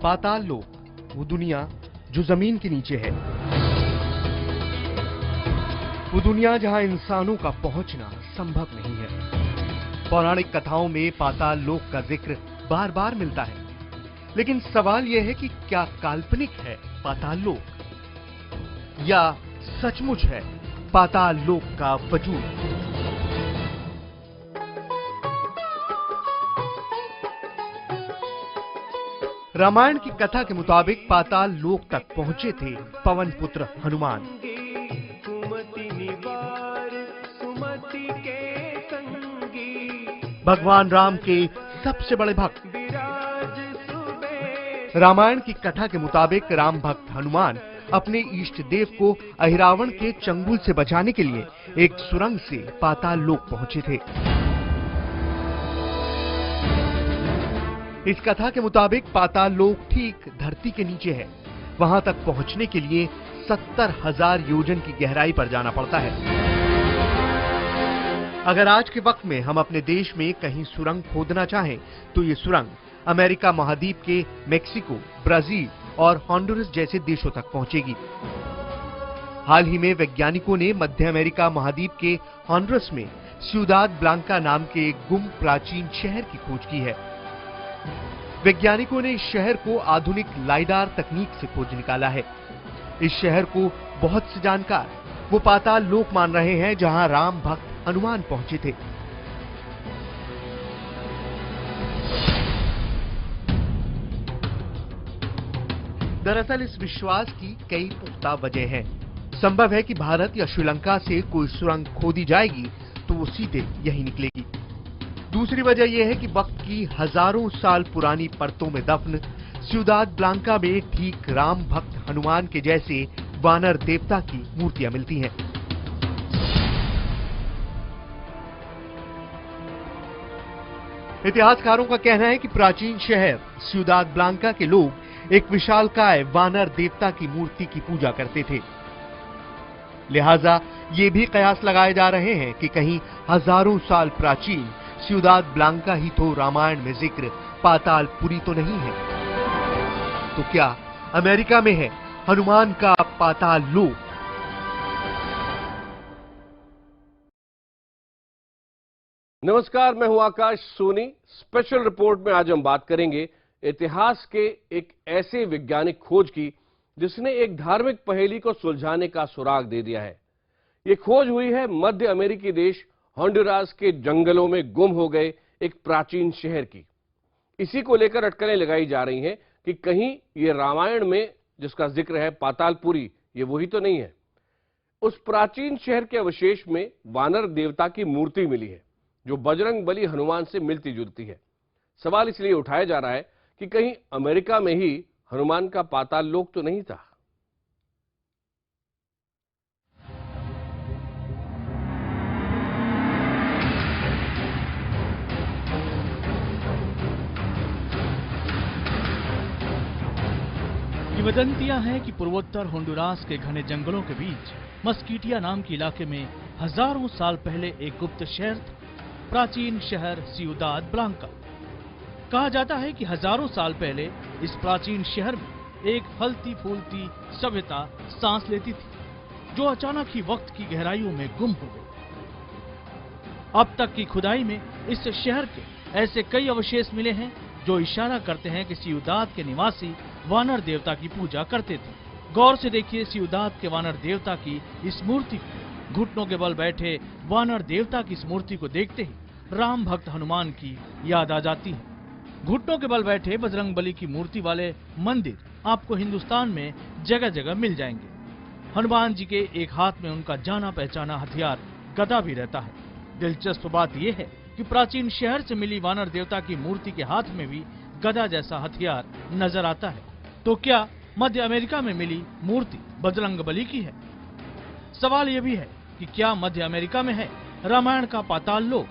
पाताल लोक, वो दुनिया जो जमीन के नीचे है, वो दुनिया जहां इंसानों का पहुंचना संभव नहीं है। पौराणिक कथाओं में पाताल लोक का जिक्र बार बार मिलता है, लेकिन सवाल यह है कि क्या काल्पनिक है पाताल लोक या सचमुच है पाताल लोक का वजूद? रामायण की कथा के मुताबिक पाताल लोक तक पहुंचे थे पवन पुत्र हनुमान। भगवान राम के सबसे बड़े भक्त। रामायण की कथा के मुताबिक राम भक्त हनुमान अपने इष्ट देव को अहिरावण के चंगुल से बचाने के लिए एक सुरंग से पाताल लोक पहुंचे थे। इस कथा के मुताबिक पाताल लोक ठीक धरती के नीचे है। वहां तक पहुंचने के लिए 70,000 योजन की गहराई पर जाना पड़ता है। अगर आज के वक्त में हम अपने देश में कहीं सुरंग खोदना चाहें, तो ये सुरंग अमेरिका महाद्वीप के मेक्सिको, ब्राजील और हॉन्डुरस जैसे देशों तक पहुंचेगी। हाल ही में वैज्ञानिकों ने मध्य अमेरिका महाद्वीप के हॉन्डुरस में सियुदाद ब्लांका नाम के एक गुम प्राचीन शहर की खोज की है। वैज्ञानिकों ने इस शहर को आधुनिक लाइडार तकनीक से खोज निकाला है। इस शहर को बहुत से जानकार वो पाताल लोक मान रहे हैं जहां राम भक्त हनुमान पहुंचे थे। दरअसल इस विश्वास की कई पुख्ता वजह हैं। संभव है कि भारत या श्रीलंका से कोई सुरंग खोदी जाएगी तो वो सीधे यही निकलेगी। दूसरी वजह यह है कि वक्त की हजारों साल पुरानी परतों में दफन सियुदाद ब्लांका में ठीक राम भक्त हनुमान के जैसे वानर देवता की मूर्तियां मिलती हैं। इतिहासकारों का कहना है कि प्राचीन शहर सियुदाद ब्लांका के लोग एक विशालकाय वानर देवता की मूर्ति की पूजा करते थे। लिहाजा ये भी कयास लगाए जा रहे हैं कि कहीं हजारों साल प्राचीन सियुदाद ब्लांका ही तो रामायण में जिक्र पातालपुरी तो नहीं है। तो क्या अमेरिका में है हनुमान का पाताल लोक? नमस्कार, मैं हूं आकाश सोनी। स्पेशल रिपोर्ट में आज हम बात करेंगे इतिहास के एक ऐसे वैज्ञानिक खोज की जिसने एक धार्मिक पहेली को सुलझाने का सुराग दे दिया है। यह खोज हुई है मध्य अमेरिकी देश हॉन्डुरास के जंगलों में गुम हो गए एक प्राचीन शहर की। इसी को लेकर अटकलें लगाई जा रही हैं कि कहीं ये रामायण में जिसका जिक्र है पातालपुरी, ये वही तो नहीं है। उस प्राचीन शहर के अवशेष में वानर देवता की मूर्ति मिली है जो बजरंग बली हनुमान से मिलती जुलती है। सवाल इसलिए उठाया जा रहा है कि कहीं अमेरिका में ही हनुमान का पाताल लोक तो नहीं था। किंवदंतियां हैं कि पूर्वोत्तर होंडुरास के घने जंगलों के बीच मस्कीटिया नाम के इलाके में हजारों साल पहले एक गुप्त शहर था, प्राचीन शहर सियुदाद ब्लांका। कहा जाता है कि हजारों साल पहले इस प्राचीन शहर में एक फलती फूलती सभ्यता सांस लेती थी, जो अचानक ही वक्त की गहराइयों में गुम हो गई। अब तक की खुदाई में इस शहर के ऐसे कई अवशेष मिले हैं जो इशारा करते हैं कि सियुदाद के निवासी वानर देवता की पूजा करते थे। गौर से देखिए सियुदाद के वानर देवता की इस मूर्ति को। घुटनों के बल बैठे वानर देवता की इस मूर्ति को देखते ही राम भक्त हनुमान की याद आ जाती है। घुटनों के बल बैठे बजरंग बली की मूर्ति वाले मंदिर आपको हिंदुस्तान में जगह जगह मिल जाएंगे। हनुमान जी के एक हाथ में उनका जाना पहचाना हथियार गदा भी रहता है। दिलचस्प बात यह है कि प्राचीन शहर से मिली वानर देवता की मूर्ति के हाथ में भी गदा जैसा हथियार नजर आता है। तो क्या मध्य अमेरिका में मिली मूर्ति बजरंग बली की है? सवाल यह भी है कि क्या मध्य अमेरिका में है रामायण का पाताल लोक?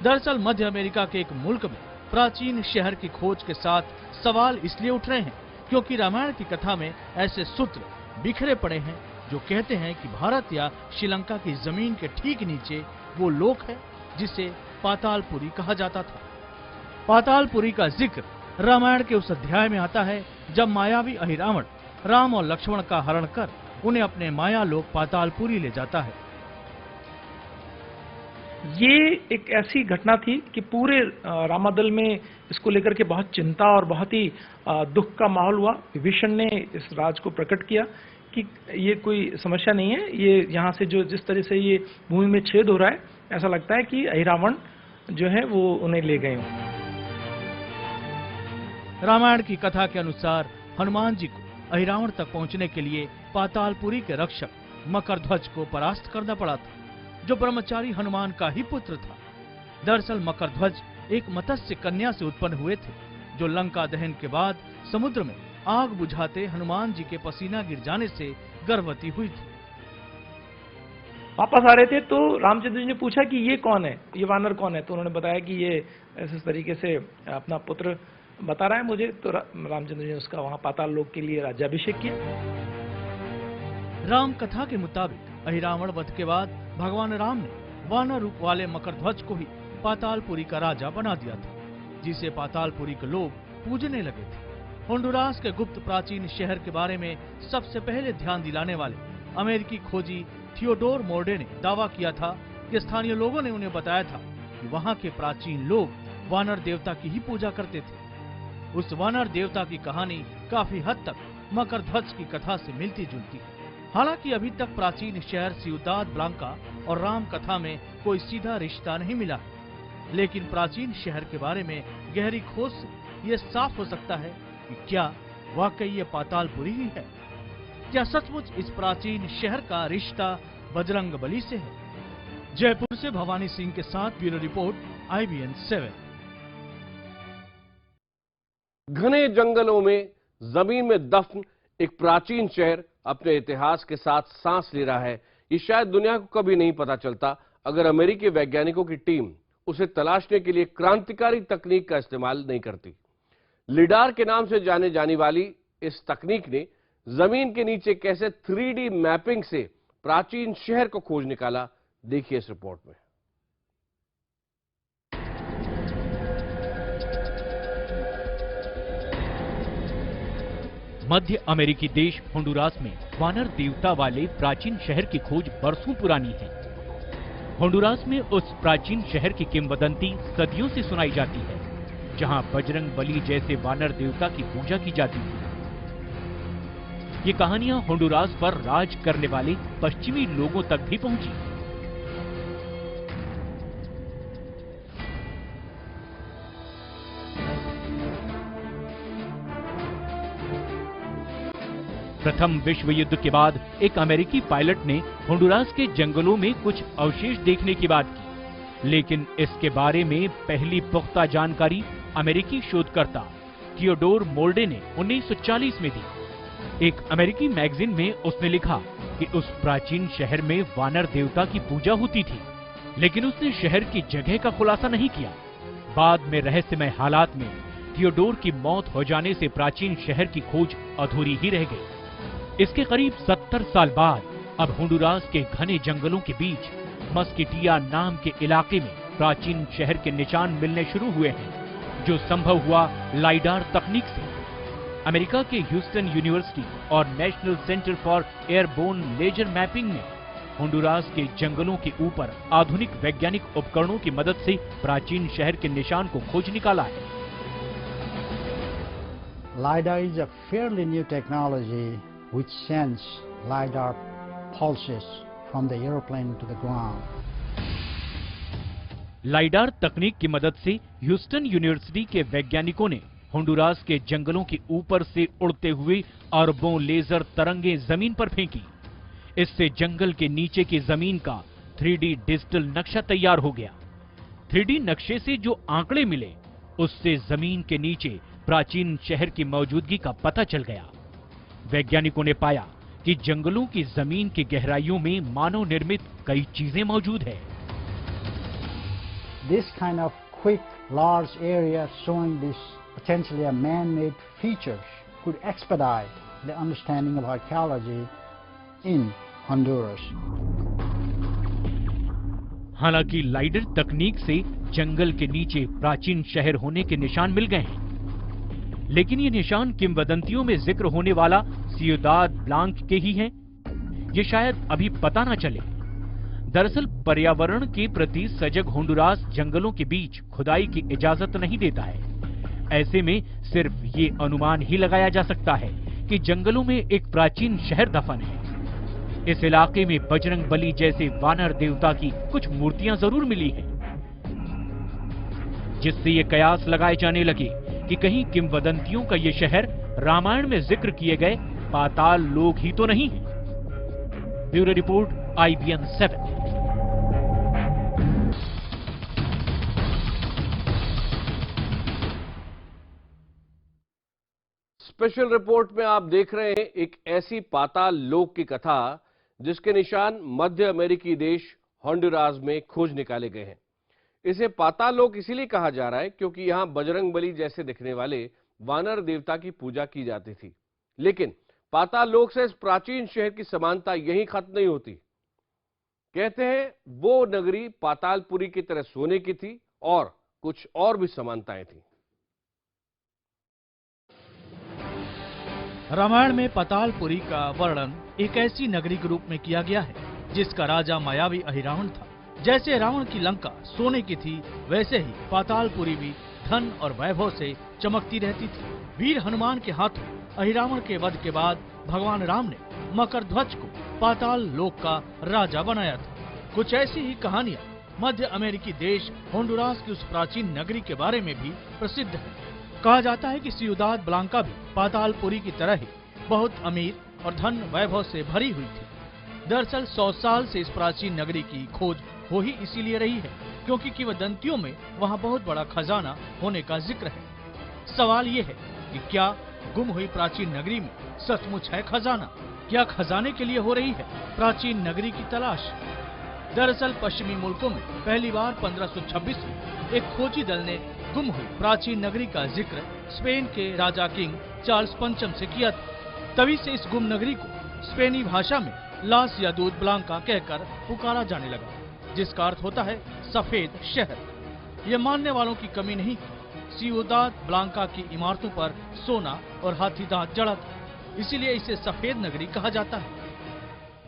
दरअसल मध्य अमेरिका के एक मुल्क में प्राचीन शहर की खोज के साथ सवाल इसलिए उठ रहे हैं क्योंकि रामायण की कथा में ऐसे सूत्र बिखरे पड़े हैं जो कहते हैं कि भारत या श्रीलंका की जमीन के ठीक नीचे वो लोक है जिसे पातालपुरी कहा जाता था। पातालपुरी का जिक्र रामायण के उस अध्याय में आता है जब मायावी अहिरावण राम और लक्ष्मण का हरण कर उन्हें अपने माया लोक पातालपुरी ले जाता है। ये एक ऐसी घटना थी कि पूरे रामादल में इसको लेकर के बहुत चिंता और बहुत ही दुख का माहौल हुआ। विभीषण ने इस राज को प्रकट किया कि ये कोई समस्या नहीं है, ये यहाँ से जो जिस तरह से ये भूमि में छेद हो रहा है, ऐसा लगता है कि अहिरावण जो है वो उन्हें ले गए हों। रामायण की कथा के अनुसार हनुमान जी को अहिरावण तक पहुंचने के लिए पातालपुरी के रक्षक मकरध्वज को परास्त करना पड़ा था, जो ब्रह्मचारी हनुमान का ही पुत्र था। दरअसल मकरध्वज एक मत्स्य कन्या से उत्पन्न हुए थे, जो लंका दहन के बाद समुद्र में आग बुझाते हनुमान जी के पसीना गिर जाने से गर्भवती हुई थी। वापस आ रहे थे तो रामचंद्र जी ने पूछा कि ये कौन है, ये वानर कौन है। तो उन्होंने बताया कि ये इस तरीके से अपना पुत्र बता रहा है मुझे। तो रामचंद्र जी ने उसका वहां पाताल लोक के लिए राज्याभिषेक किया। राम कथा के मुताबिक अहिरावण वध के बाद भगवान राम ने वानर रूप वाले मकरध्वज को ही पातालपुरी का राजा बना दिया था, जिसे पातालपुरी के लोग पूजने लगे थे। होंडुरास के गुप्त प्राचीन शहर के बारे में सबसे पहले ध्यान दिलाने वाले अमेरिकी खोजी थियोडोर मोर्डे ने दावा किया था कि स्थानीय लोगों ने उन्हें बताया था कि वहां के प्राचीन लोग वानर देवता की ही पूजा करते थे। उस वानर देवता की कहानी काफी हद तक मकरध्वज की कथा से मिलती जुलती है। हालांकि अभी तक प्राचीन शहर सियुदाद ब्लांका और राम कथा में कोई सीधा रिश्ता नहीं मिला, लेकिन प्राचीन शहर के बारे में गहरी खोज से ये साफ हो सकता है कि क्या वाकई ये पातालपुरी ही है। क्या सचमुच इस प्राचीन शहर का रिश्ता बजरंगबली से है? जयपुर से भवानी सिंह के साथ ब्यूरो रिपोर्ट, IBN 7। घने जंगलों में जमीन में दफन एक प्राचीन शहर अपने इतिहास के साथ सांस ले रहा है। ये शायद दुनिया को कभी नहीं पता चलता अगर अमेरिकी वैज्ञानिकों की टीम उसे तलाशने के लिए क्रांतिकारी तकनीक का इस्तेमाल नहीं करती। लिडार के नाम से जाने जाने वाली इस तकनीक ने जमीन के नीचे कैसे 3D मैपिंग से प्राचीन शहर को खोज निकाला, देखिए इस रिपोर्ट में। मध्य अमेरिकी देश होंडुरास में वानर देवता वाले प्राचीन शहर की खोज बरसों पुरानी है। होंडुरास में उस प्राचीन शहर की किंवदंती सदियों से सुनाई जाती है, जहां बजरंग बली जैसे वानर देवता की पूजा की जाती थी। ये कहानियां होंडुरास पर राज करने वाले पश्चिमी लोगों तक भी पहुंची। प्रथम विश्व युद्ध के बाद एक अमेरिकी पायलट ने होंडुरास के जंगलों में कुछ अवशेष देखने की बात की, लेकिन इसके बारे में पहली पुख्ता जानकारी अमेरिकी शोधकर्ता थियोडोर मोर्डे ने 1940 में दी। एक अमेरिकी मैगजीन में उसने लिखा कि उस प्राचीन शहर में वानर देवता की पूजा होती थी, लेकिन उसने शहर की जगह का खुलासा नहीं किया। बाद में रहस्यमय हालात में थियोडोर की मौत हो जाने से प्राचीन शहर की खोज अधूरी ही रह गई। इसके करीब 70 साल बाद अब होंडुरास के घने जंगलों के बीच मस्किटिया नाम के इलाके में प्राचीन शहर के निशान मिलने शुरू हुए हैं, जो संभव हुआ लाइडार तकनीक से। अमेरिका के ह्यूस्टन यूनिवर्सिटी और national centre for airborne laser mapping ने होंडुरास के जंगलों के ऊपर आधुनिक वैज्ञानिक उपकरणों की मदद से प्राचीन शहर के निशान को खोज निकाला है। LiDAR is a fairly new technology which sends LiDAR pulses from the airplane to the ground. Lidar तकनीक की मदद से ह्यूस्टन यूनिवर्सिटी के वैज्ञानिकों ने होंडुरास के जंगलों के ऊपर से उड़ते हुए अरबों लेजर तरंगें जमीन पर फेंकी। इससे जंगल के नीचे की जमीन का 3D डिजिटल नक्शा तैयार हो गया। 3D नक्शे से जो आंकड़े मिले, उससे जमीन के नीचे प्राचीन शहर की मौजूदगी का पता चल गया। वैज्ञानिकों ने पाया कि जंगलों की जमीन की गहराइयों में मानव निर्मित कई चीजें मौजूद है। This kind of quick, large area showing this potentially a man-made features could expedite the understanding of archaeology in Honduras. हालांकि लाइडर तकनीक से जंगल के नीचे प्राचीन शहर होने के निशान मिल गए हैं, लेकिन ये निशान किंवदंतियों में जिक्र होने वाला सियुदाद ब्लांक के ही हैं। ये शायद अभी पता न चले। दरअसल पर्यावरण के प्रति सजग होंडुरास जंगलों के बीच खुदाई की इजाजत नहीं देता है। ऐसे में सिर्फ ये अनुमान ही लगाया जा सकता है कि जंगलों में एक प्राचीन शहर दफन है। इस इलाके में बजरंग बली जैसे वानर देवता की कुछ मूर्तियां जरूर मिली हैं, जिससे ये कयास लगाए जाने लगे कि कहीं किंवदंतियों का ये शहर रामायण में जिक्र किए गए पाताल लोक ही तो नहीं है। Bureau report, IBN 7। Special report में आप देख रहे हैं एक ऐसी पाताल लोक की कथा जिसके निशान मध्य अमेरिकी देश होंडुरास में खोज निकाले गए हैं। इसे पाताल लोक इसीलिए कहा जा रहा है क्योंकि यहां बजरंग बली जैसे दिखने वाले वानर देवता की पूजा की जाती थी। लेकिन पाताल लोक से इस प्राचीन शहर की समानता यहीं खत्म नहीं होती। कहते हैं वो नगरी पातालपुरी की तरह सोने की थी और कुछ और भी समानताएं थी। रामायण में पातालपुरी का वर्णन एक ऐसी नगरी के रूप में किया गया है जिसका राजा मायावी अहिरावण था। जैसे रावण की लंका सोने की थी, वैसे ही पातालपुरी भी धन और वैभव से चमकती रहती थी। वीर हनुमान के हाथों अहिरावण के वध के बाद भगवान राम ने मकरध्वज को पाताल लोक का राजा बनाया था। कुछ ऐसी ही कहानियां मध्य अमेरिकी देश होंडुरास की उस प्राचीन नगरी के बारे में भी प्रसिद्ध है। कहा जाता है कि सियुदाद ब्लांका भी पातालपुरी की तरह ही बहुत अमीर और धन वैभव से भरी हुई थी। दरअसल 100 साल से इस प्राचीन नगरी की खोज हो ही इसीलिए रही है क्योंकि किंवदंतियों में वहां बहुत बड़ा खजाना होने का जिक्र है। सवाल ये है कि क्या गुम हुई प्राचीन नगरी में सचमुच है खजाना? क्या खजाने के लिए हो रही है प्राचीन नगरी की तलाश? दरअसल पश्चिमी मुल्कों में पहली बार 1526 में एक खोजी दल ने गुम हुई प्राचीन नगरी का जिक्र स्पेन के राजा किंग चार्ल्स पंचम से किया था। तभी से इस गुम नगरी को स्पेनी भाषा में लास यादूद ब्लांका कहकर पुकारा जाने लगा, जिसका अर्थ होता है सफेद शहर। यह मानने वालों की कमी नहीं थी। सियुदाद ब्लांका की इमारतों पर सोना और हाथी दांत जड़ा था, इसीलिए इसे सफेद नगरी कहा जाता है।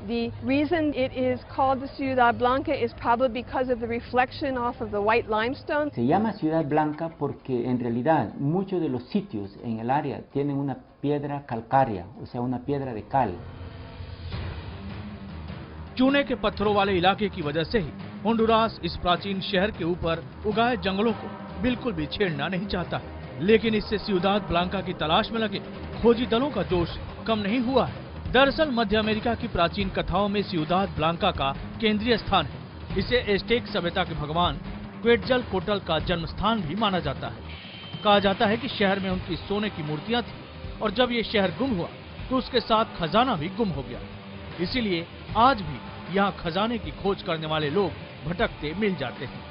The reason it is called the Ciudad Blanca is probably because of the reflection off of the white limestone. Se llama Ciudad Blanca porque en realidad muchos de los sitios en el área tienen una piedra calcárea, o sea, una piedra de cal. चूने के पत्थरों वाले इलाके की वजह से ही Honduras इस प्राचीन शहर के ऊपर उगाए जंगलों को बिल्कुल भी छेड़ना नहीं चाहता है। लेकिन इससे सियुदाद ब्लांका की तलाश में लगे खोजी दलों का जोश कम नहीं हुआ है। दरअसल मध्य अमेरिका की प्राचीन कथाओं में सियुदाद ब्लांका का केंद्रीय स्थान है। इसे एज़टेक सभ्यता के भगवान क्वेटज़लकोट्ल का जन्म स्थान भी माना जाता है। कहा जाता है कि शहर में उनकी सोने की मूर्तियां थी और जब ये शहर गुम हुआ तो उसके साथ खजाना भी गुम हो गया। इसीलिए आज भी यहाँ खजाने की खोज करने वाले लोग भटकते मिल जाते हैं।